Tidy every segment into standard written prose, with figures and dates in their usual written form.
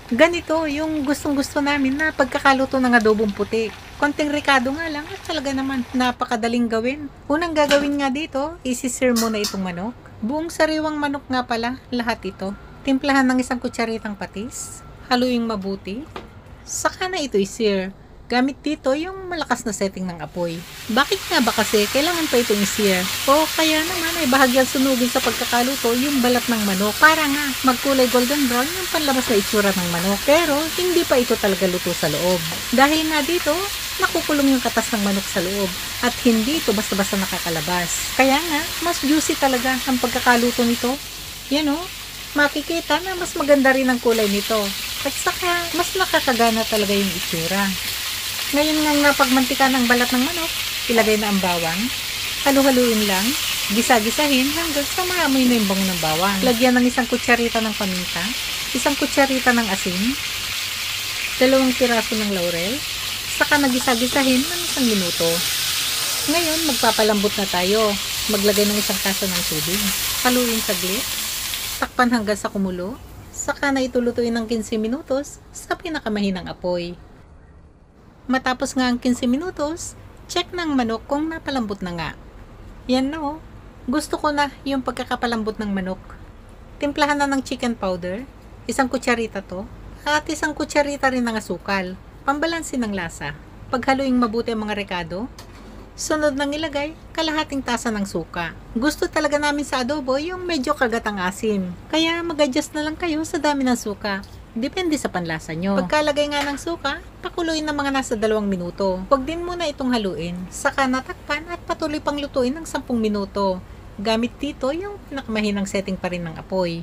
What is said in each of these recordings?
Ganito yung gustong-gusto namin na pagkakaluto ng adobong puti. Konting rekado nga lang at talaga naman napakadaling gawin. Unang gagawin nga dito, isi-sear muna itong manok. Buong sariwang manok nga pala, lahat ito. Timplahan ng 1 kutsaritang patis. Haluing mabuti. Saka na ito i-sear. Gamit dito yung malakas na setting ng apoy. Bakit nga ba kasi kailangan pa itong i-sear? O kaya naman ay bahagyang sunugin sa pagkakaluto yung balat ng manok para nga magkulay golden brown yung panlabas na itsura ng manok. Pero hindi pa ito talaga luto sa loob. Dahil nga dito, nakukulong yung katas ng manok sa loob at hindi ito basta-basta nakakalabas. Kaya nga, mas juicy talaga ang pagkakaluto nito. Yan o, makikita na mas maganda rin ang kulay nito. At saka, mas nakakagana talaga yung itsura. Ngayon nga napagmantika ng balat ng manok, ilagay na ang bawang, halu-haluin lang, gisa-gisahin hanggang sa maamoy na yung bango ng bawang. Lagyan ng 1 kutsarita ng paminta, 1 kutsarita ng asin, 2 piraso ng laurel, saka nagisa-gisahin ng 1 minuto. Ngayon magpapalambot na tayo. Maglagay ng 1 kaso ng tubig, haluin saglit, takpan hanggang sa kumulo, saka na ito lutuin ng 15 minutos sa pinakamahinang apoy. Matapos nga ang 15 minutos, check ng manok kung napalambot na nga. Yan na oh. Gusto ko na yung pagkakapalambot ng manok. Timplahan na ng chicken powder, 1 kutsarita to, at 1 kutsarita rin ng asukal, pambalansin ng lasa. Paghaluing mabuti ang mga rekado, sunod nang ilagay, kalahating tasa ng suka. Gusto talaga namin sa adobo yung medyo kagatang asim, kaya mag-adjust na lang kayo sa dami ng suka. Depende sa panlasa nyo. Pagkalagay nga ng suka, pakuluin ng mga nasa 2 minuto. Huwag din muna itong haluin. Saka natakpan at patuloy pang lutuin ng 10 minuto. Gamit dito yung pinakamahinang setting pa rin ng apoy.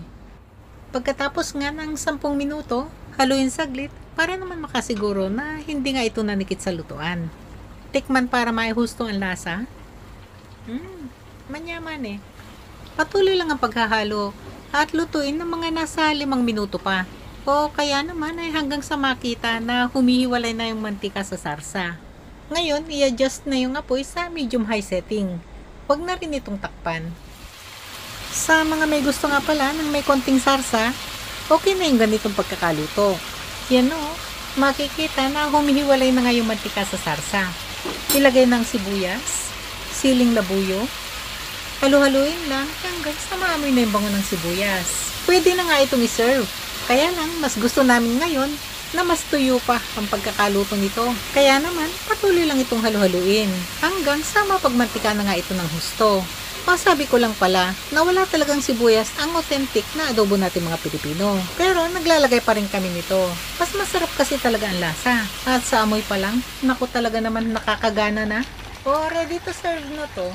Pagkatapos nga ng 10 minuto, haluin saglit para naman makasiguro na hindi nga ito nanikit sa lutuan. Tikman para maihusto ang lasa. Manyaman eh. Patuloy lang ang paghahalo at lutuin ng mga nasa 5 minuto pa. O kaya naman ay hanggang sa makita na humihiwalay na yung mantika sa sarsa. Ngayon, i-adjust na yung apoy sa medium-high setting. Huwag na rin itong takpan. Sa mga may gusto nga pala ng may konting sarsa, okay na yung ganitong pagkakaluto. Yan o, makikita na humihiwalay na nga yung mantika sa sarsa. Ilagay ng sibuyas, siling labuyo, halu-haluin lang hanggang sa maamoy na yung bango ng sibuyas. Pwede na nga itong i-serve. Kaya lang, mas gusto namin ngayon na mas tuyo pa ang pagkakaluto nito. Kaya naman, patuloy lang itong halu-haluin hanggang sa mapagmantika na nga ito ng husto. Masabi ko lang pala na wala talagang sibuyas ang authentic na adobo natin mga Pilipino. Pero naglalagay pa rin kami nito. Mas masarap kasi talaga ang lasa. At sa amoy pa lang, naku talaga naman nakakagana na. O, ready to serve na to.